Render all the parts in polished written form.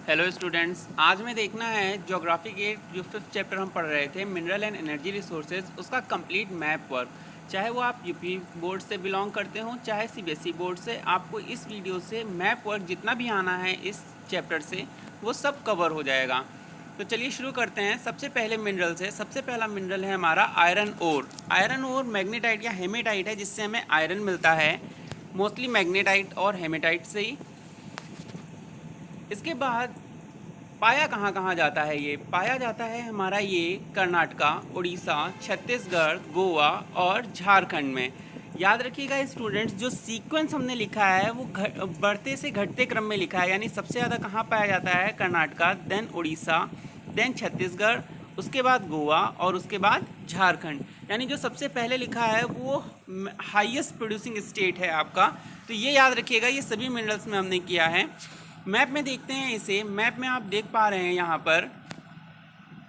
Hello students, आज में देखना है ज्योग्राफी के जो फिफ्थ चैप्टर हम पढ़ रहे थे मिनरल एंड एनर्जी रिसोर्सेज, उसका कंप्लीट मैप वर्क। चाहे वो आप यूपी बोर्ड से बिलोंग करते हो चाहे सीबीएसई बोर्ड से, आपको इस वीडियो से मैप वर्क जितना भी आना है इस चैप्टर से वो सब कवर हो जाएगा। तो चलिए शुरू करते हैं। सबसे पहले मिनरल से, सबसे पहला मिनरल है हमारा iron ore. Iron ore magnetite या हेमेटाइट है जिससे हमें आयरन मिलता है, मोस्टली मैग्नेटाइट और हेमेटाइट से ही। इसके बाद पाया कहाँ कहाँ जाता है, ये पाया जाता है हमारा ये कर्नाटका, उड़ीसा, छत्तीसगढ़, गोवा और झारखंड में। याद रखिएगा स्टूडेंट्स, जो सीक्वेंस हमने लिखा है वो बढ़ते से घटते क्रम में लिखा है, यानी सबसे ज़्यादा कहाँ पाया जाता है कर्नाटका, देन उड़ीसा, देन छत्तीसगढ़, उसके बाद गोवा और उसके बाद झारखंड। यानी जो सबसे पहले लिखा है वो हाईएस्ट प्रोड्यूसिंग स्टेट है आपका। तो ये याद रखिएगा, ये सभी मिनरल्स में हमने किया है। मैप में देखते हैं इसे। मैप में आप देख पा रहे हैं यहाँ पर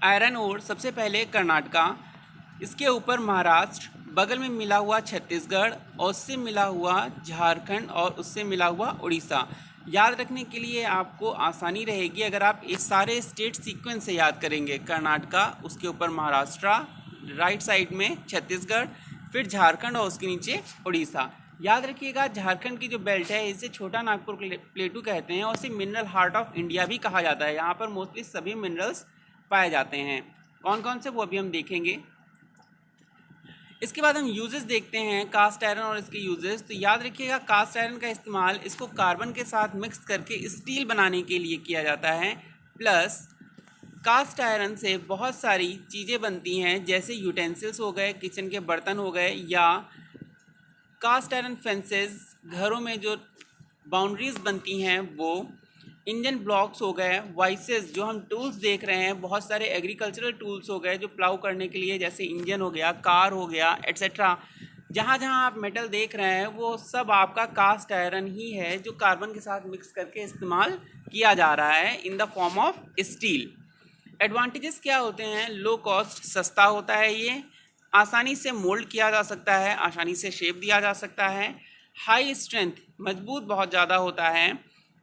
आयरन ओर सबसे पहले कर्नाटका, इसके ऊपर महाराष्ट्र, बगल में मिला हुआ छत्तीसगढ़ और उससे मिला हुआ झारखंड और उससे मिला हुआ उड़ीसा। याद रखने के लिए आपको आसानी रहेगी अगर आप इस सारे स्टेट सीक्वेंस से याद करेंगे। कर्नाटका, उसके ऊपर महाराष्ट्र, राइट साइड में छत्तीसगढ़, फिर झारखंड और उसके नीचे उड़ीसा। याद रखिएगा झारखंड की जो बेल्ट है इसे छोटा नागपुर प्लेटू कहते हैं और इसे मिनरल हार्ट ऑफ इंडिया भी कहा जाता है। यहाँ पर मोस्टली सभी मिनरल्स पाए जाते हैं। कौन कौन से वो अभी हम देखेंगे। इसके बाद हम यूजेस देखते हैं, कास्ट आयरन और इसके यूजेस। तो याद रखिएगा कास्ट आयरन का इस्तेमाल इसको कार्बन के साथ मिक्स करके स्टील बनाने के लिए किया जाता है। प्लस कास्ट आयरन से बहुत सारी चीज़ें बनती हैं, जैसे यूटेंसिल्स हो गए, किचन के बर्तन हो गए, या कास्ट आयरन फेंसेस, घरों में जो बाउंड्रीज बनती हैं वो, इंजन ब्लॉक्स हो गए, वाइसेस जो हम टूल्स देख रहे हैं, बहुत सारे एग्रीकल्चरल टूल्स हो गए जो प्लाउ करने के लिए, जैसे इंजन हो गया, कार हो गया, एट्सेट्रा। जहाँ जहाँ आप मेटल देख रहे हैं वो सब आपका कास्ट आयरन ही है जो कार्बन के साथ मिक्स करके इस्तेमाल किया जा रहा है in the form of steel. Advantages क्या होते हैं। लो कॉस्ट, सस्ता होता है ये, आसानी से मोल्ड किया जा सकता है, आसानी से शेप दिया जा सकता है। हाई स्ट्रेंथ, मजबूत बहुत ज़्यादा होता है।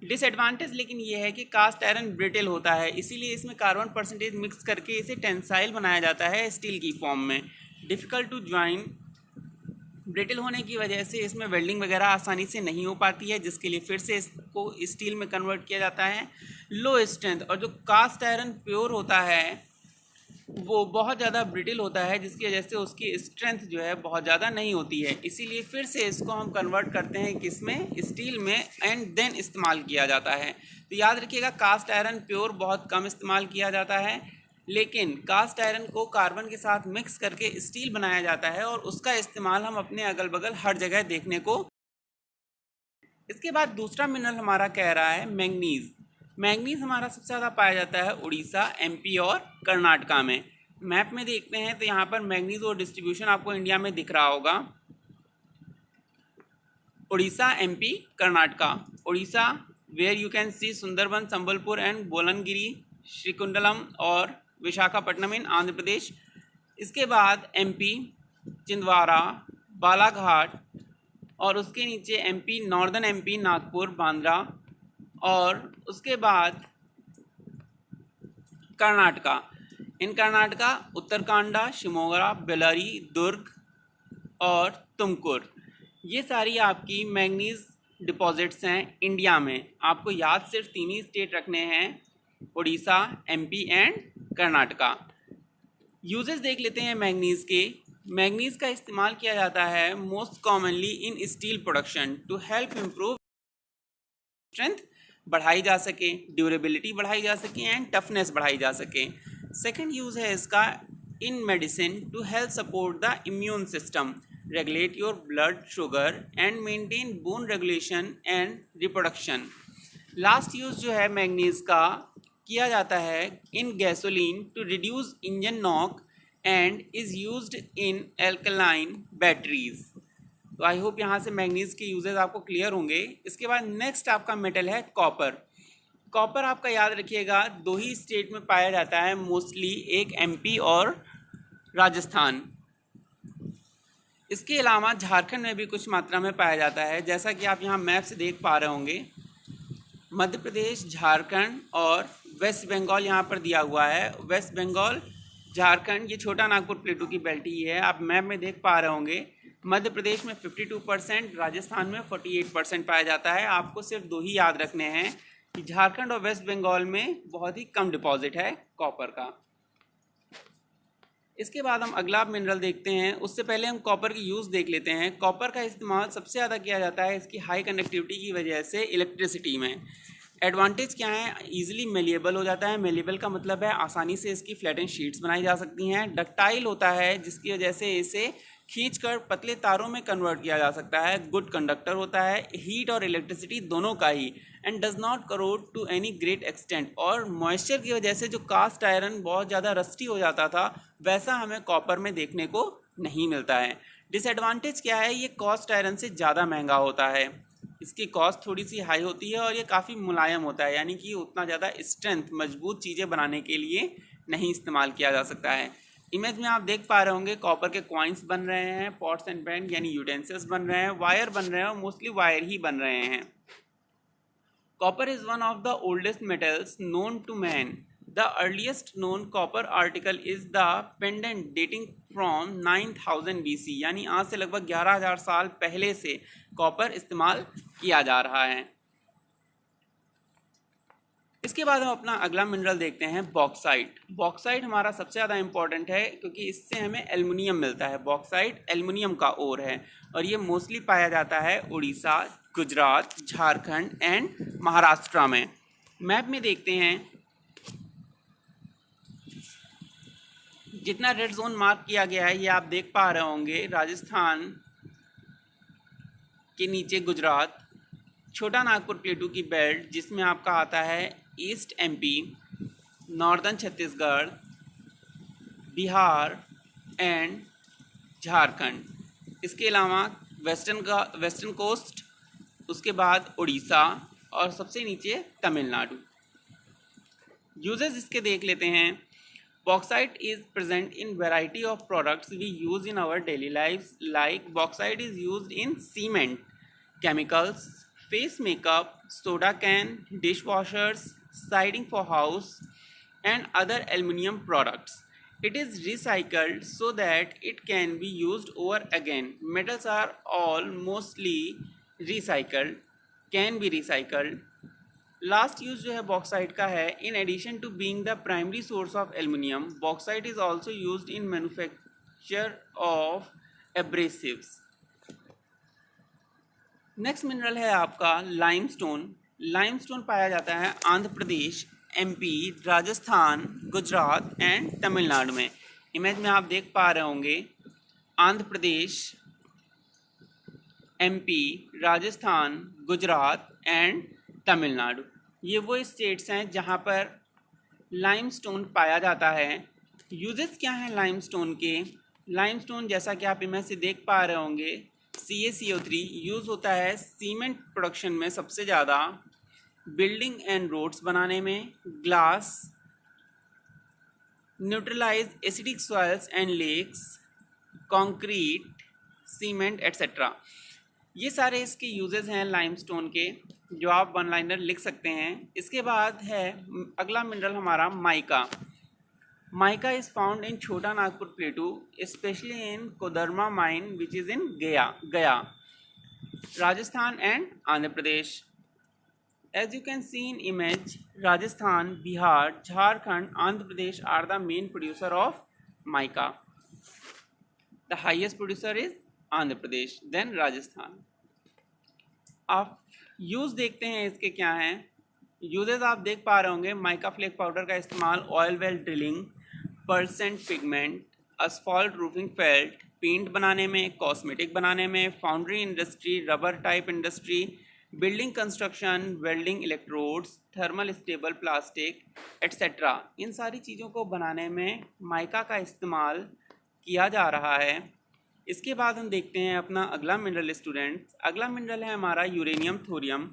डिसएडवांटेज लेकिन ये है कि कास्ट आयरन ब्रिटेल होता है, इसीलिए इसमें कार्बन परसेंटेज मिक्स करके इसे टेंसाइल बनाया जाता है स्टील की फॉर्म में। डिफ़िकल्ट टू ज्वाइन, ब्रिटेल होने की वजह से इसमें वेल्डिंग वगैरह आसानी से नहीं हो पाती है, जिसके लिए फिर से इसको स्टील में कन्वर्ट किया जाता है। लो स्ट्रेंथ, और जो कास्ट आयरन प्योर होता है वो बहुत ज़्यादा ब्रिटिल होता है, जिसकी वजह से उसकी स्ट्रेंथ जो है बहुत ज़्यादा नहीं होती है, इसीलिए फिर से इसको हम कन्वर्ट करते हैं किसमें, स्टील में, एंड देन इस्तेमाल किया जाता है। तो याद रखिएगा कास्ट आयरन प्योर बहुत कम इस्तेमाल किया जाता है, लेकिन कास्ट आयरन को कार्बन के साथ मिक्स करके स्टील बनाया जाता है और उसका इस्तेमाल हम अपने अगल बगल हर जगह देखने को। इसके बाद दूसरा मिनरल हमारा कह रहा है मैंगनीज़। मैंगनीज़ हमारा सबसे ज़्यादा पाया जाता है उड़ीसा, एमपी और कर्नाटका में। मैप में देखते हैं तो यहाँ पर मैंगनीज़ और डिस्ट्रीब्यूशन आपको इंडिया में दिख रहा होगा। Orissa, MP, Karnataka. Orissa where you can see Sundarban, Sambalpur and Bolangir, Srikundalam और विशाखापट्टनम इन आंध्र प्रदेश। इसके बाद एमपी चिंदवारा, बालाघाट, और उसके नीचे MP, northern MP, Nagpur, Bandra, और उसके बाद कर्नाटका। इन कर्नाटका उत्तरकांडा, शिमोगा, बेल्लारी, दुर्ग और तुमकुर। ये सारी आपकी मैंगनीज डिपॉजिट्स हैं इंडिया में। आपको याद सिर्फ तीन ही स्टेट रखने हैं, Orissa, MP and Karnataka. Uses देख लेते हैं मैंगनीज़ के। मैंगनीज़ का इस्तेमाल किया जाता है most commonly in steel production to help improve strength बढ़ाई जा सके, ड्यूरेबिलिटी बढ़ाई जा सके एंड टफनेस बढ़ाई जा सके। सेकंड यूज़ है इसका in medicine to help support the immune system, regulate your blood sugar and maintain bone regulation and reproduction. Last use जो है मैंगनीज़ का किया जाता है in gasoline to reduce engine knock and is used in alkaline batteries. तो I hope यहाँ से manganese के यूजेस आपको क्लियर होंगे। इसके बाद नेक्स्ट आपका मेटल है कॉपर। कॉपर आपका याद रखिएगा दो ही स्टेट में पाया जाता है मोस्टली, एक एमपी और राजस्थान। इसके अलावा झारखंड में भी कुछ मात्रा में पाया जाता है, जैसा कि आप यहाँ मैप से देख पा रहे होंगे। मध्य प्रदेश, झारखंड और वेस्ट बंगाल यहाँ पर दिया हुआ है। वेस्ट बंगाल, झारखंड, ये छोटा नागपुर प्लेटू की बेल्ट ही है। आप मैप में देख पा रहे होंगे। मध्य प्रदेश में 52%, राजस्थान में 48% पाया जाता है। आपको सिर्फ दो ही याद रखने हैं कि झारखंड और वेस्ट बंगाल में बहुत ही कम डिपॉजिट है कॉपर का। इसके बाद हम अगला मिनरल देखते हैं। उससे पहले हम कॉपर की यूज़ देख लेते हैं। कॉपर का इस्तेमाल सबसे ज़्यादा किया जाता है इसकी हाई कंडक्टिविटी की वजह से इलेक्ट्रिसिटी में। एडवांटेज क्या है? ईजिली मेलिएबल हो जाता है। मेलिएबल का मतलब है आसानी से इसकी फ्लैटेन शीट्स बनाई जा सकती हैं। डक्टाइल होता है जिसकी वजह से इसे खींचकर पतले तारों में कन्वर्ट किया जा सकता है। गुड कंडक्टर होता है, हीट और इलेक्ट्रिसिटी दोनों का ही। And does not corrode to any great extent. और मॉइस्चर की वजह से जो कास्ट आयरन बहुत ज़्यादा रस्टी हो जाता था, वैसा हमें कॉपर में देखने को नहीं मिलता है। डिसएडवांटेज क्या है? ये कॉस्ट आयरन से ज़्यादा महंगा होता है। इसकी कॉस्ट थोड़ी सी हाई होती है और ये काफ़ी मुलायम होता है, यानी कि उतना ज़्यादा स्ट्रेंथ, मजबूत चीज़ें बनाने के लिए नहीं इस्तेमाल किया जा सकता है। इमेज में आप देख पा रहे होंगे कॉपर के कॉइन्स बन रहे हैं, पॉट्स एंड पैन यानी यूटेंसिल्स बन रहे हैं, वायर बन रहे हैं और मोस्टली वायर ही बन रहे हैं। Copper is one of the oldest metals known to man. The earliest known copper article is the pendant dating from 9000 BC, यानी आज से लगभग 11,000 साल पहले से कॉपर इस्तेमाल किया जा रहा है। इसके बाद हम अपना अगला मिनरल देखते हैं, बॉक्साइट। बॉक्साइट हमारा सबसे ज़्यादा इंपॉर्टेंट है क्योंकि इससे हमें एल्युमिनियम मिलता है। बॉक्साइट एल्युमिनियम का ओर है और ये मोस्टली पाया जाता है उड़ीसा, गुजरात, झारखंड एंड महाराष्ट्र में। मैप में देखते हैं, जितना रेड जोन मार्क किया गया है ये आप देख पा रहे होंगे। राजस्थान के नीचे गुजरात, छोटा नागपुर प्लेटू की बेल्ट जिसमें आपका आता है east MP, northern Chhattisgarh, Bihar and Jharkhand. इसके अलावा वेस्टर्न कोस्ट, उसके बाद उड़ीसा और सबसे नीचे तमिलनाडु। यूजेस इसके देख लेते हैं। Bauxite is present in variety of products we use in our daily life. Like bauxite is use in cement, chemicals, face makeup, soda can, dishwashers, siding for house, and other aluminum products. It is recycled so that it can be used over again. Metals are all mostly recycled, can be recycled. Last use जो है bauxite का है, in addition to being the primary source of aluminium, bauxite is also used in manufacture of abrasives. Next mineral है आपका limestone. Limestone पाया जाता है Andhra Pradesh, MP, Rajasthan, Gujarat and Tamil Nadu में। इमेज में आप देख पा रहे होंगे आंध्र प्रदेश, एमपी, राजस्थान, गुजरात एंड तमिलनाडु। ये वो स्टेट्स हैं जहाँ पर लाइमस्टोन पाया जाता है। यूजेस क्या हैं लाइमस्टोन के? लाइमस्टोन जैसा कि आप इमेज से देख पा रहे होंगे, CaCO3 यूज़ होता है सीमेंट प्रोडक्शन में सबसे ज़्यादा, बिल्डिंग एंड रोड्स बनाने में, glass, neutralise acidic soils and lakes, concrete, cement etcetera. ये सारे इसके यूजेस हैं लाइमस्टोन के, जो आप वन लाइनर लिख सकते हैं। इसके बाद है अगला मिनरल हमारा mica. Mica is found in Chota Nagpur Plateau, especially in Kodarma mine, which is in Gaya, Rajasthan and Andhra Pradesh. As you can see in image, Rajasthan, Bihar, Jharkhand, Andhra Pradesh are the main producer of mica. The highest producer is Andhra Pradesh, then Rajasthan. आप use देखते हैं इसके क्या हैं। Uses आप देख पा रहे होंगे, माइका फ्लेक पाउडर का इस्तेमाल oil well drilling, percent pigment, asphalt roofing felt, paint बनाने में, कॉस्मेटिक बनाने में, foundry industry, rubber type industry, building construction, welding electrodes, thermal stable plastic etcetera. इन सारी चीज़ों को बनाने में माइका का इस्तेमाल किया जा रहा है। इसके बाद हम देखते हैं अपना अगला मिनरल स्टूडेंट्स। अगला मिनरल है हमारा यूरेनियम थोरियम।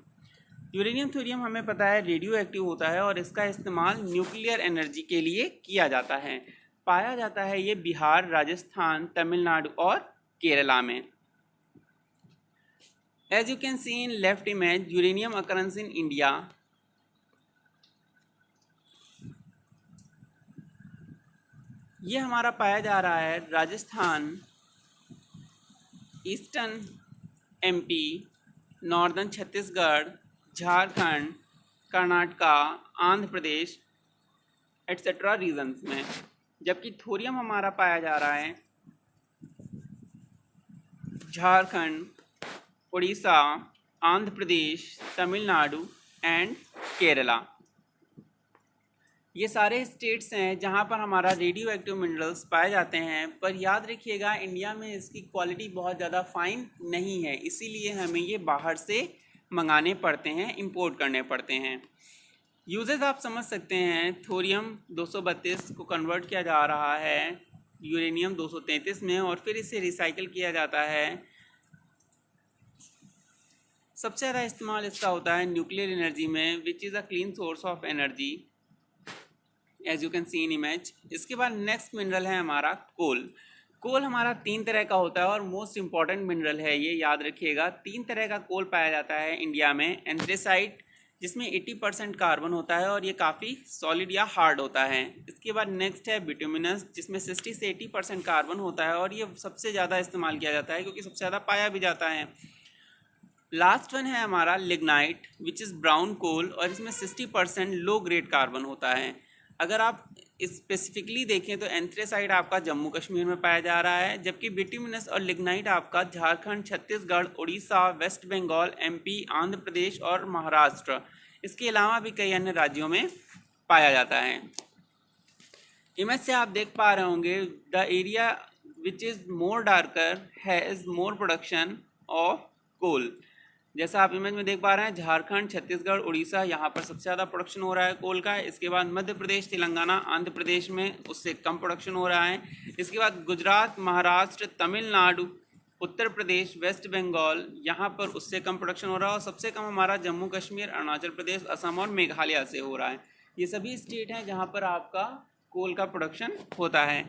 यूरेनियम थोरियम हमें पता है रेडियो एक्टिव होता है और इसका इस्तेमाल न्यूक्लियर एनर्जी के लिए किया जाता है। पाया जाता है ये बिहार, राजस्थान, तमिलनाडु और केरला में। As you can see in left image, uranium occurrence in India ये हमारा पाया जा रहा है Rajasthan, eastern MP, northern Chhattisgarh, Jharkhand, Karnataka, Andhra Pradesh etcetera regions में। जबकि थोरियम हमारा पाया जा रहा है झारखंड, उड़ीसा, आंध्र प्रदेश, तमिलनाडु एंड केरला। ये सारे स्टेट्स हैं जहाँ पर हमारा रेडियो एक्टिव मिनरल्स पाए जाते हैं। पर याद रखिएगा, इंडिया में इसकी क्वालिटी बहुत ज़्यादा फाइन नहीं है, इसीलिए हमें ये बाहर से मंगाने पड़ते हैं, इंपोर्ट करने पड़ते हैं। यूजेस आप समझ सकते हैं, थोरियम 232 को कन्वर्ट किया जा रहा है यूरेनियम 233 में और फिर इसे रिसाइकिल किया जाता है। सबसे ज़्यादा इस्तेमाल इसका होता है न्यूक्लियर एनर्जी में, which is a clean source of energy as you can see in image. इसके बाद नेक्स्ट मिनरल है हमारा कोल। कोल हमारा 3 तरह का होता है और मोस्ट इंपॉर्टेंट मिनरल है, ये याद रखिएगा। 3 तरह का कोल पाया जाता है इंडिया में। एंथ्रेसाइट, जिसमें 80% कार्बन होता है और ये काफ़ी सॉलिड या हार्ड होता है। इसके बाद नेक्स्ट है बिटुमिनस, जिसमें 60 से 80% कार्बन होता है और ये सबसे ज़्यादा इस्तेमाल किया जाता है क्योंकि सबसे ज़्यादा पाया भी जाता है। लास्ट वन है हमारा लिग्नाइट, विच इज़ ब्राउन कोल और इसमें 60% लो ग्रेड कार्बन होता है। अगर आप स्पेसिफिकली देखें तो एंथ्रेसाइट आपका जम्मू कश्मीर में पाया जा रहा है, जबकि बिटुमिनस और लिग्नाइट आपका झारखंड, छत्तीसगढ़, उड़ीसा, वेस्ट बंगाल, एमपी, आंध्र प्रदेश और महाराष्ट्र, इसके अलावा भी कई अन्य राज्यों में पाया जाता है। इमेज से आप देख पा रहे होंगे, the area which is more darker has more production of coal. जैसा आप इमेज में देख पा रहे हैं, झारखंड, छत्तीसगढ़, उड़ीसा, यहाँ पर सबसे ज़्यादा प्रोडक्शन हो रहा है कोल का। इसके बाद मध्य प्रदेश, तेलंगाना, आंध्र प्रदेश में उससे कम प्रोडक्शन हो रहा है। इसके बाद गुजरात, महाराष्ट्र, तमिलनाडु, उत्तर प्रदेश, वेस्ट बंगाल, यहाँ पर उससे कम प्रोडक्शन हो रहा है और सबसे कम हमारा जम्मू कश्मीर, अरुणाचल प्रदेश, असम और मेघालय से हो रहा है। ये सभी स्टेट हैं जहाँ पर आपका कोल का प्रोडक्शन होता है।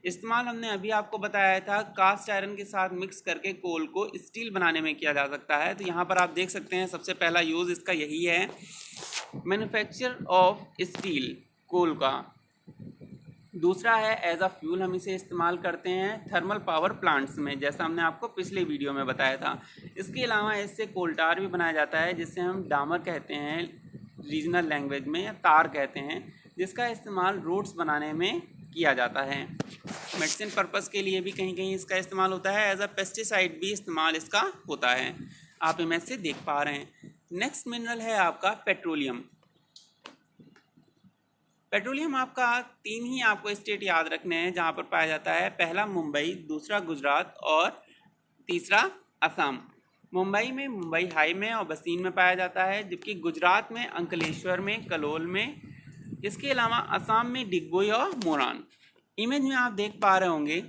इस्तेमाल हमने अभी आपको बताया था, कास्ट आयरन के साथ मिक्स करके कोल को स्टील बनाने में किया जा सकता है। तो यहाँ पर आप देख सकते हैं सबसे पहला यूज़ इसका यही है, मैन्युफैक्चर ऑफ स्टील कोल का। दूसरा है एज अ फ्यूल, हम इसे इस्तेमाल करते हैं थर्मल पावर प्लांट्स में, जैसा हमने आपको पिछले वीडियो में बताया था। इसके अलावा इससे कोल टार भी बनाया जाता है, जिससे हम डामर कहते हैं रीजनल लैंग्वेज में, या तार कहते हैं, जिसका इस्तेमाल रोड्स बनाने में किया जाता है। मेडिसिन पर्पस के लिए भी कहीं कहीं इसका इस्तेमाल होता है। एज अ पेस्टिसाइड भी इस्तेमाल इसका होता है, आप इमेज से देख पा रहे हैं। नेक्स्ट मिनरल है आपका पेट्रोलियम। पेट्रोलियम आपका 3 ही आपको स्टेट याद रखने हैं जहाँ पर पाया जाता है। पहला मुंबई, दूसरा गुजरात और तीसरा असम। मुंबई में मुंबई हाई में और बसीन में पाया जाता है, जबकि गुजरात में अंकलेश्वर में, कलोल में। इसके अलावा असम में डिगबोई और मोरान। इमेज में आप देख पा रहे होंगे,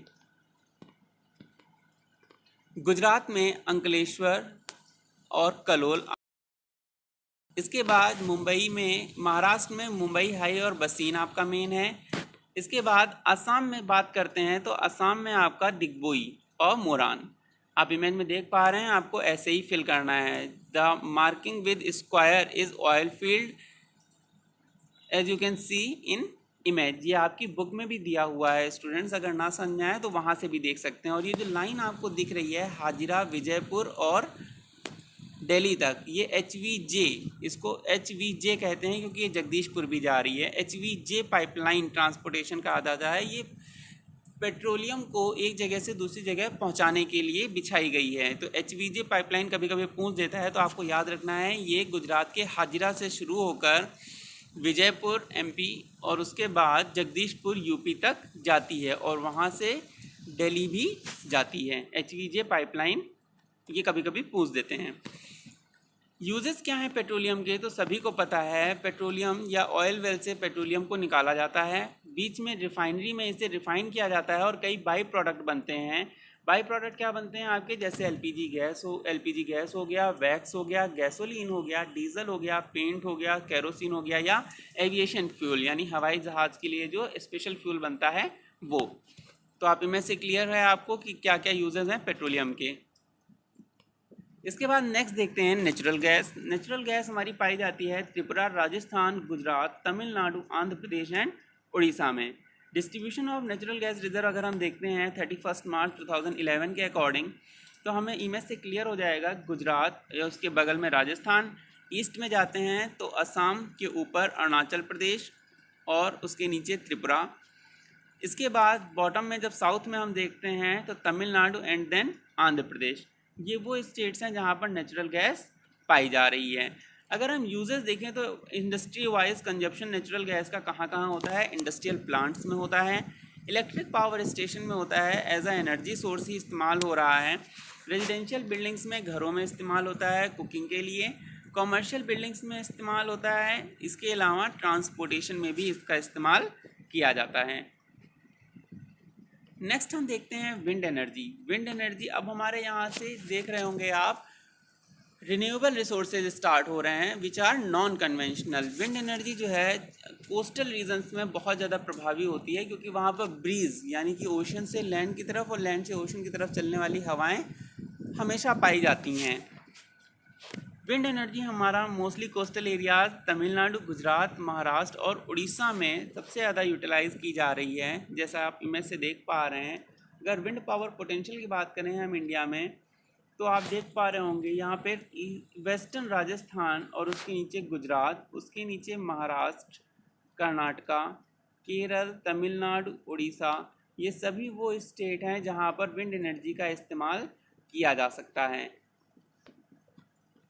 गुजरात में अंकलेश्वर और कलोल। इसके बाद मुंबई में, महाराष्ट्र में मुंबई हाई और बसीन आपका मेन है। इसके बाद असम में बात करते हैं तो असम में आपका डिगबोई और मोरान। आप इमेज में देख पा रहे हैं, आपको ऐसे ही फिल करना है। The marking with square is oil field as you can see in image. ये आपकी बुक में भी दिया हुआ है, स्टूडेंट्स अगर ना समझ आए तो वहाँ से भी देख सकते हैं। और ये जो लाइन आपको दिख रही है हाजिरा, विजयपुर और दिल्ली तक, ये HVJ, इसको HVJ कहते हैं क्योंकि ये जगदीशपुर भी जा रही है। HVJ पाइपलाइन ट्रांसपोर्टेशन कहा जाता है। ये पेट्रोलियम को एक जगह से दूसरी जगह पहुंचाने के लिए बिछाई गई है। तो HVJ पाइपलाइन कभी कभी पूछ देता है, तो आपको याद रखना है ये गुजरात के हाजिरा से शुरू होकर विजयपुर MP और उसके बाद जगदीशपुर UP तक जाती है और वहाँ से दिल्ली भी जाती है। HVJ पाइपलाइन ये कभी कभी पूछ देते हैं। यूजेस क्या हैं पेट्रोलियम के, तो सभी को पता है। पेट्रोलियम या ऑयल वेल से पेट्रोलियम को निकाला जाता है, बीच में रिफाइनरी में इसे रिफाइन किया जाता है और कई बाई प्रोडक्ट बनते हैं। बाई प्रोडक्ट क्या बनते हैं आपके, जैसे LPG गैस हो गया, वैक्स हो गया, गैसोलीन हो गया, डीजल हो गया, पेंट हो गया, केरोसिन हो गया, या एविएशन फ्यूल यानी हवाई जहाज़ के लिए जो स्पेशल फ्यूल बनता है वो। तो आप इनमें से क्लियर है आपको कि क्या क्या यूजेस हैं पेट्रोलियम के। इसके बाद नेक्स्ट देखते हैं नेचुरल गैस। नेचुरल गैस हमारी पाई जाती है त्रिपुरा, राजस्थान, गुजरात, तमिलनाडु, आंध्र प्रदेश एंड उड़ीसा में। Distribution of natural gas reserve अगर हम देखते हैं 31 मार्च 2011 के अकॉर्डिंग, तो हमें इमेज से क्लियर हो जाएगा गुजरात या उसके बगल में राजस्थान, ईस्ट में जाते हैं तो असम के ऊपर अरुणाचल प्रदेश और उसके नीचे त्रिपुरा। इसके बाद बॉटम में जब साउथ में हम देखते हैं तो तमिलनाडु एंड देन आंध्र प्रदेश। ये वो स्टेट्स हैं जहाँ पर नेचुरल गैस पाई जा रही है। अगर हम यूजेस देखें तो industry wise consumption natural gas का कहाँ कहाँ होता है, इंडस्ट्रियल प्लांट्स में होता है, इलेक्ट्रिक पावर स्टेशन में होता है, एज अ एनर्जी सोर्स ही इस्तेमाल हो रहा है, रेजिडेंशियल बिल्डिंग्स में घरों में इस्तेमाल होता है कुकिंग के लिए, कॉमर्शियल बिल्डिंग्स में इस्तेमाल होता है, इसके अलावा ट्रांसपोर्टेशन में भी इसका इस्तेमाल किया जाता है। नेक्स्ट हम देखते हैं विंड एनर्जी। विंड एनर्जी अब हमारे यहाँ से देख रहे होंगे आप रिन्यूएबल रिसोर्सेज स्टार्ट हो रहे हैं which are non conventional. Wind energy जो है कोस्टल रीजन्स में बहुत ज़्यादा प्रभावी होती है क्योंकि वहाँ पर ब्रीज यानी कि ओशन से लैंड की तरफ और लैंड से ओशन की तरफ चलने वाली हवाएं हमेशा पाई जाती हैं। विंड एनर्जी हमारा mostly coastal areas Tamil Nadu, Gujarat, Maharashtra और उड़ीसा में सबसे ज़्यादा यूटिलाइज़ की जा रही है, जैसा आप इमेज से देख पा रहे हैं। अगर विंड पावर पोटेंशियल की बात करें हम इंडिया में तो आप देख पा रहे होंगे यहाँ पे वेस्टर्न राजस्थान और उसके नीचे गुजरात, उसके नीचे महाराष्ट्र, कर्नाटका, केरल, तमिलनाडु, उड़ीसा, ये सभी वो स्टेट हैं जहाँ पर विंड एनर्जी का इस्तेमाल किया जा सकता है।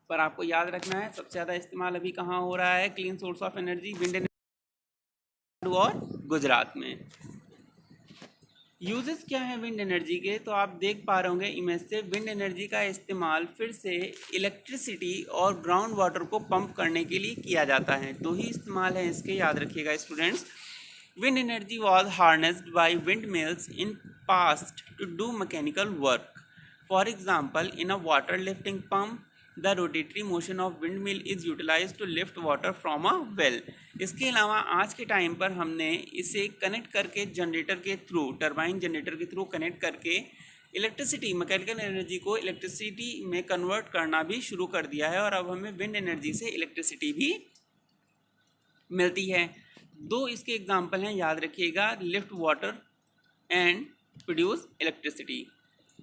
पर आपको याद रखना है सबसे ज़्यादा इस्तेमाल अभी कहाँ हो रहा है clean source of energy, wind energy और गुजरात में। यूजेस क्या है विंड एनर्जी के, तो आप देख पा रहे होंगे इमेज से विंड एनर्जी का इस्तेमाल फिर से इलेक्ट्रिसिटी और ग्राउंड वाटर को पंप करने के लिए किया जाता है। दो ही इस्तेमाल है इसके, याद रखिएगा students. Wind energy was harnessed by wind mills in past to do mechanical work. For example in a water lifting pump the rotary motion of wind mill is utilise to lift water from a well. इसके अलावा आज के time पर हमने इसे connect करके generator के through, turbine generator के थ्रू कनेक्ट करके इलेक्ट्रिसिटी, मैकेनिकल एनर्जी को इलेक्ट्रिसिटी में कन्वर्ट करना भी शुरू कर दिया है और अब हमें विंड एनर्जी से इलेक्ट्रिसिटी भी मिलती है। दो इसके एग्जाम्पल हैं, याद रखिएगा, lift water and produce electricity.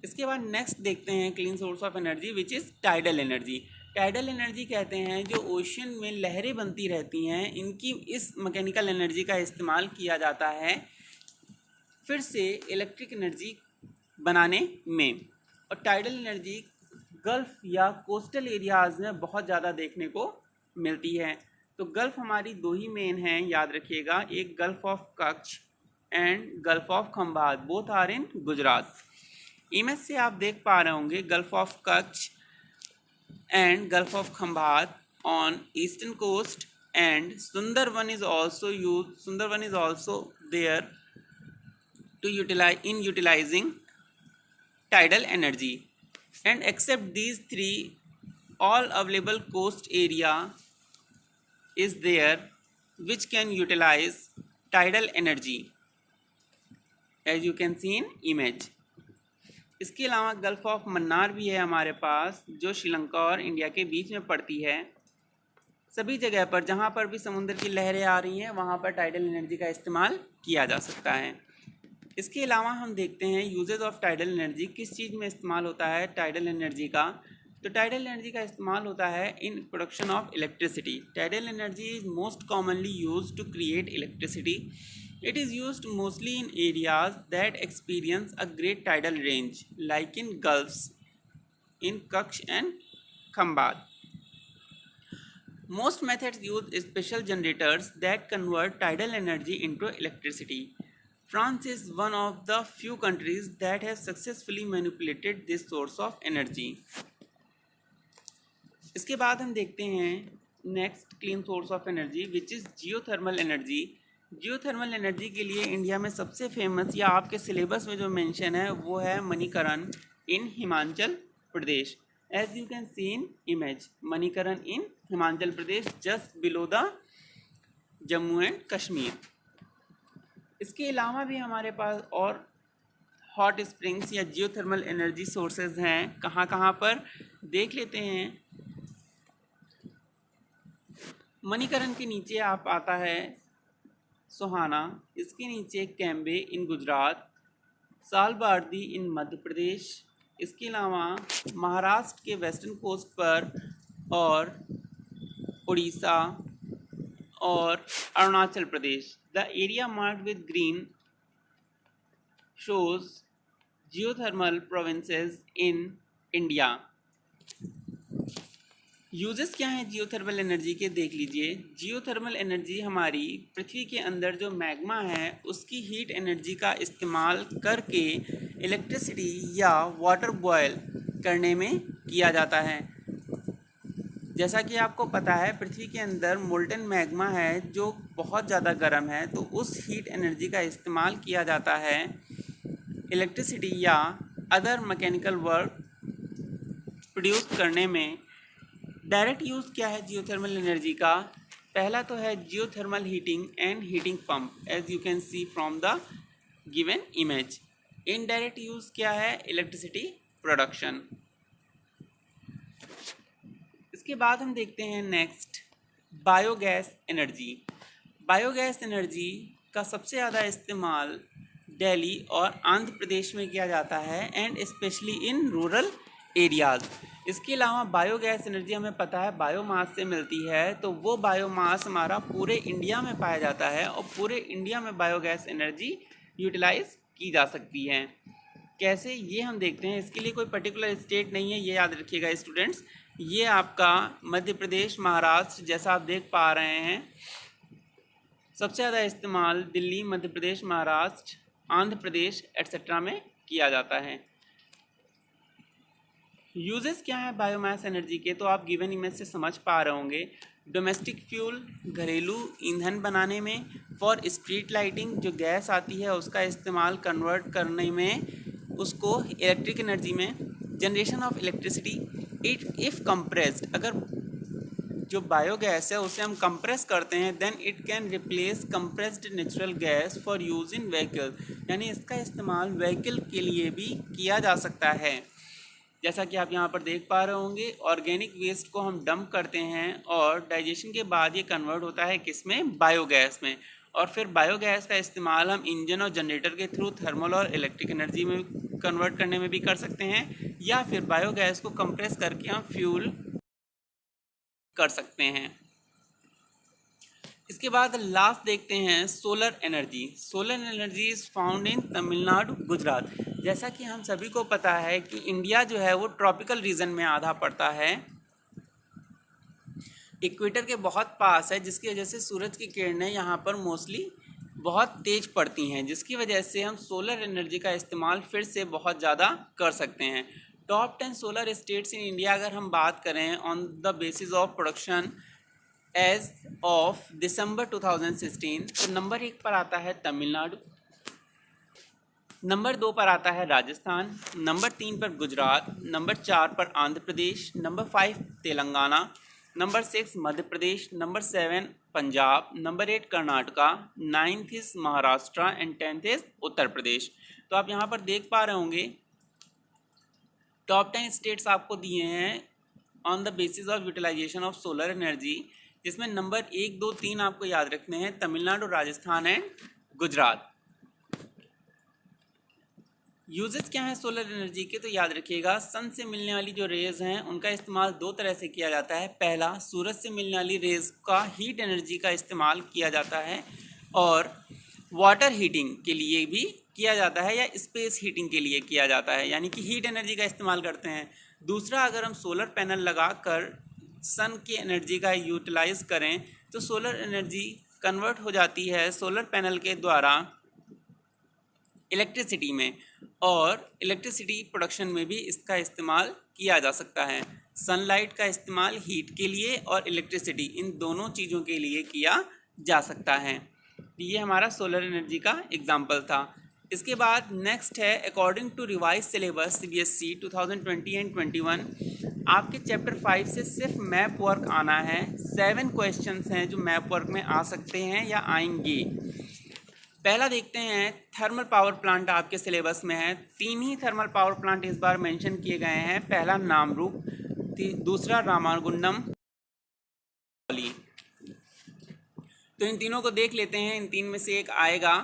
इसके बाद नेक्स्ट देखते हैं clean source of energy which is tidal energy. Tidal energy कहते हैं जो ओशन में लहरें बनती रहती हैं, इनकी इस मैकेनिकल एनर्जी का इस्तेमाल किया जाता है फिर से इलेक्ट्रिक एनर्जी बनाने में। और टाइडल एनर्जी गल्फ़ या कोस्टल एरियाज़ में बहुत ज़्यादा देखने को मिलती है। तो गल्फ़ हमारी दो ही मेन हैं, याद रखिएगा, एक gulf of Kutch and gulf of Khambhat, both are in Gujarat. Image से आप देख पा रहे होंगे gulf of Kutch and gulf of Khambhat on eastern coast and Sundarban is also there to utilising tidal energy, and except these three all available coast area is there which can utilize tidal energy as you can see in image। इसके अलावा gulf of Mannar भी है हमारे पास जो श्रीलंका और India के बीच में पड़ती है। सभी जगह पर जहाँ पर भी समुद्र की लहरें आ रही हैं वहाँ पर टाइडल एनर्जी का इस्तेमाल किया जा सकता है। इसके अलावा हम देखते हैं यूजेस ऑफ टाइडल एनर्जी, किस चीज़ में इस्तेमाल होता है टाइडल एनर्जी का। तो टाइडल एनर्जी का इस्तेमाल होता है in production of electricity. Tidal energy is most commonly used to create electricity. It is used mostly in areas that experience a great tidal range, like in gulfs, in Kutch and Khambat. Most methods use special generators that convert tidal energy into electricity. France is one of the few countries that has successfully manipulated this source of energy. इसके बाद हम देखते हैं next clean source of energy which is geothermal energy. Geothermal energy के लिए India में सबसे famous या आपके सिलेबस में जो मेंशन है वो है Manikaran in Himachal Pradesh. As you can see in image, Manikaran in Himachal Pradesh just below the Jammu and Kashmir. इसके अलावा भी हमारे पास और हॉट स्प्रिंग्स या जियोथर्मल एनर्जी सोर्सेज हैं, कहाँ कहाँ पर देख लेते हैं। मणिकरण के नीचे आप आता है सोहाना, इसके नीचे कैम्बे इन गुजरात, सालबार्दी इन मध्य प्रदेश, इसके अलावा महाराष्ट्र के वेस्टर्न कोस्ट पर और उड़ीसा और Arunachal Pradesh. The area marked with green shows geothermal provinces in India। Uses क्या हैं जियोथर्मल एनर्जी के, देख लीजिए। जियोथर्मल एनर्जी हमारी पृथ्वी के अंदर जो मैग्मा है उसकी हीट एनर्जी का इस्तेमाल करके इलेक्ट्रिसिटी या वाटर बॉयल करने में किया जाता है। जैसा कि आपको पता है पृथ्वी के अंदर मोल्टन मैग्मा है जो बहुत ज़्यादा गर्म है, तो उस हीट एनर्जी का इस्तेमाल किया जाता है इलेक्ट्रिसिटी या अदर मैकेनिकल वर्क प्रोड्यूस करने में। डायरेक्ट यूज़ क्या है जियोथर्मल एनर्जी का? पहला तो है geothermal heating and heating pump, as you can see from the given image. Indirect use क्या है? Electricity production. इसके बाद हम देखते हैं next biogas energy. Biogas energy का सबसे ज़्यादा इस्तेमाल दिल्ली और आंध्र प्रदेश में किया जाता है and specially in rural areas. इसके अलावा बायोगैस एनर्जी हमें पता है बायोमास से मिलती है, तो वो बायोमास हमारा पूरे इंडिया में पाया जाता है और पूरे इंडिया में बायोगैस एनर्जी यूटिलाइज की जा सकती है। कैसे, ये हम देखते हैं। इसके लिए कोई पर्टिकुलर स्टेट नहीं है, ये याद रखिएगा स्टूडेंट्स। ये आपका मध्य प्रदेश, महाराष्ट्र, जैसा आप देख पा रहे हैं सबसे ज़्यादा इस्तेमाल दिल्ली, मध्य प्रदेश, महाराष्ट्र, आंध्र प्रदेश एट्सेट्रा में किया जाता है। यूजेस क्या है बायोमास एनर्जी के, तो आप गिवन इमेज से समझ पा रहे होंगे। डोमेस्टिक फ्यूल, घरेलू ईंधन बनाने में, फॉर स्ट्रीट लाइटिंग, जो गैस आती है उसका इस्तेमाल कन्वर्ट करने में उसको इलेक्ट्रिक एनर्जी में, generation of electricity if compressed, अगर जो बायोगैस है उसे हम कंप्रेस करते हैं then it can replace compressed natural gas for use in vehicle, यानी इसका इस्तेमाल व्हीकल के लिए भी किया जा सकता है। जैसा कि आप यहाँ पर देख पा रहे होंगे, ऑर्गेनिक वेस्ट को हम डंप करते हैं और डाइजेशन के बाद ये कन्वर्ट होता है किसमें? बायोगैस में। और फिर बायोगैस का इस्तेमाल हम इंजन और जनरेटर के थ्रू थर्मल और इलेक्ट्रिक एनर्जी में कन्वर्ट करने में भी कर सकते हैं, या फिर बायोगैस को कंप्रेस करके हम फ्यूल कर सकते हैं। इसके बाद लास्ट देखते हैं solar energy. Solar energy is found in Tamil Nadu, Gujarat. जैसा कि हम सभी को पता है कि इंडिया जो है वो ट्रॉपिकल रीजन में आधा पड़ता है, इक्वेटर के बहुत पास है, जिसकी वजह से सूरज की किरणें यहाँ पर मोस्टली बहुत तेज पड़ती हैं, जिसकी वजह से हम सोलर एनर्जी का इस्तेमाल फिर से बहुत ज़्यादा कर सकते हैं। Top 10 solar states in India अगर हम बात करें on the basis of production as of December 2016, तो नंबर 1 पर आता है तमिलनाडु, नंबर 2 पर आता है राजस्थान, नंबर 3 पर गुजरात, नंबर 4 पर Andhra Pradesh, number 5 Telangana, number 6 Madhya Pradesh, number 7 Punjab, number 8 Karnataka, 9th is Maharashtra and 10th is Uttar Pradesh. तो आप यहाँ पर देख पा रहे होंगे टॉप 10 स्टेट्स आपको दिए हैं on the basis of utilisation of solar energy, जिसमें नंबर 1, 2, 3 आपको याद रखने हैं, तमिलनाडु, राजस्थान एंड गुजरात। यूजेस क्या है सोलर एनर्जी के, तो याद रखिएगा सन से मिलने वाली जो रेज हैं उनका इस्तेमाल दो तरह से किया जाता है। पहला, सूरज से मिलने वाली रेज का हीट एनर्जी का इस्तेमाल किया जाता है और वाटर हीटिंग के लिए भी किया जाता है या स्पेस हीटिंग के लिए किया जाता है, यानी कि हीट एनर्जी का इस्तेमाल करते हैं। दूसरा, अगर हम सोलर पैनल लगाकर सन की एनर्जी का यूटिलाइज करें तो सोलर एनर्जी कन्वर्ट हो जाती है सोलर पैनल के द्वारा इलेक्ट्रिसिटी में, और इलेक्ट्रिसिटी प्रोडक्शन में भी इसका इस्तेमाल किया जा सकता है। सनलाइट का इस्तेमाल हीट के लिए और इलेक्ट्रिसिटी, इन दोनों चीज़ों के लिए किया जा सकता है। ये हमारा सोलर एनर्जी का एग्जाम्पल था। इसके बाद नेक्स्ट है according to revise syllabus CBSE 2020 and 21, आपके चैप्टर 5 से सिर्फ मैप वर्क आना है। 7 क्वेश्चंस हैं जो मैप वर्क में आ सकते हैं या आएंगे। पहला देखते हैं, थर्मल पावर प्लांट आपके सिलेबस में है। 3 ही थर्मल पावर प्लांट इस बार मेंशन किए गए हैं। पहला नामरूप, दूसरा रामागुंडम। तो इन तीनों को देख लेते हैं, इन तीन में से एक आएगा।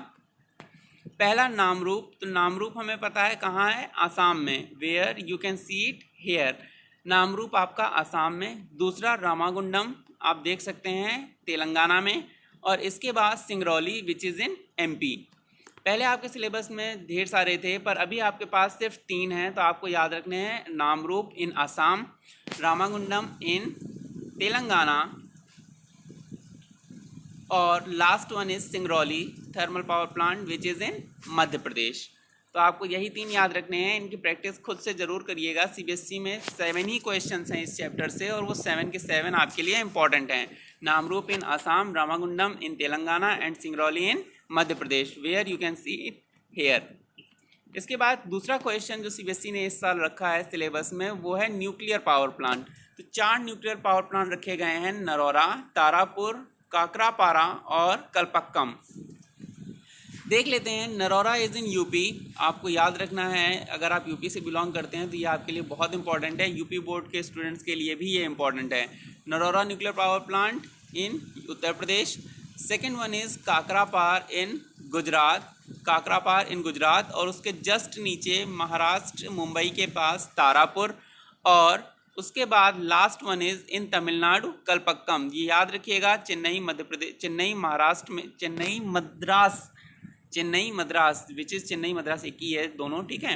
पहला नामरूप, तो नामरूप हमें पता है कहाँ है, आसाम में, where you can see it here, Namrup आपका आसाम में। दूसरा रामागुंडम आप देख सकते हैं तेलंगाना में, और इसके बाद सिंगरौली विच इज़ इन एमपी। पहले आपके सिलेबस में ढेर सारे थे पर अभी आपके पास सिर्फ 3 हैं, तो आपको याद रखने हैं नामरूप इन आसाम, रामागुंडम इन तेलंगाना, और last one is Singrauli thermal power plant which is in Madhya Pradesh. तो आपको यही 3 याद रखने हैं, इनकी प्रैक्टिस खुद से ज़रूर करिएगा। सीबीएसई में 7 ही क्वेश्चंस हैं इस चैप्टर से, और वो 7 के 7 आपके लिए इंपॉर्टेंट हैं। Namrup in Assam, Ramagundam in Telangana and Singrauli in Madhya Pradesh, where you can see it here. इसके बाद दूसरा क्वेश्चन जो सीबीएसई ने इस साल रखा है सिलेबस में, वो है न्यूक्लियर पावर प्लांट। तो 4 न्यूक्लियर पावर प्लांट रखे गए हैं, नरौरा, तारापुर, काकरापारा और कलपक्कम। देख लेते हैं। नरौरा इज़ इन यूपी, आपको याद रखना है, अगर आप यूपी से बिलोंग करते हैं तो ये आपके लिए बहुत इंपॉर्टेंट है, यूपी बोर्ड के स्टूडेंट्स के लिए भी ये इंपॉर्टेंट है। Narora nuclear power plant in Uttar Pradesh. Second one is Kakrapar in Gujarat, Kakrapar in Gujarat, और उसके जस्ट नीचे महाराष्ट्र मुंबई के पास तारापुर, और उसके बाद last one is in Tamil Nadu Kalpakkam. ये याद रखिएगा, चेन्नई मध्य प्रदेश, चेन्नई महाराष्ट्र में, चेन्नई मद्रास विच इज़ चेन्नई मद्रास एक ही है दोनों, ठीक है।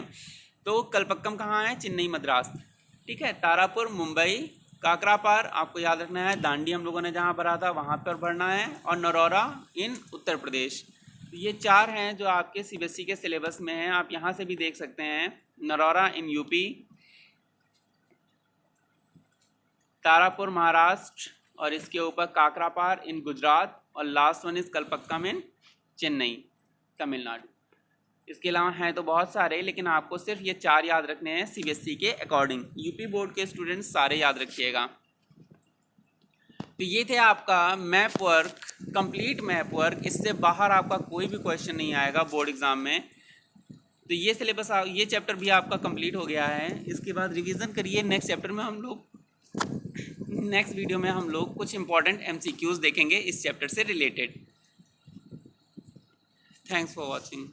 तो कलपक्कम कहाँ है, चेन्नई मद्रास, ठीक है। तारापुर मुंबई, काकरापार आपको याद रखना है दांडी हम लोगों ने जहाँ भरा था वहाँ पर भरना है, और नरौरा इन उत्तर प्रदेश। तो ये 4 हैं जो आपके सीबीएसई के सिलेबस में हैं, आप यहाँ से भी देख सकते हैं। नरौरा इन यूपी, तारापुर महाराष्ट्र, और इसके ऊपर काकरापार इन गुजरात, और लास्ट वन इज़ कलपक्कम इन चेन्नई तमिलनाडु। इसके अलावा हैं तो बहुत सारे, लेकिन आपको सिर्फ ये 4 याद रखने हैं सीबीएसई के अकॉर्डिंग। यूपी बोर्ड के स्टूडेंट्स सारे याद रखिएगा। तो ये थे आपका map work, complete map work. इससे बाहर आपका कोई भी क्वेश्चन नहीं आएगा बोर्ड एग्जाम में। तो ये सिलेबस, ये चैप्टर भी आपका कंप्लीट हो गया है। इसके बाद रिवीजन करिए। नेक्स्ट चैप्टर में हम लोग, नेक्स्ट वीडियो में हम लोग कुछ इंपॉर्टेंट एमसीक्यूज देखेंगे इस चैप्टर से रिलेटेड। Thanks for watching.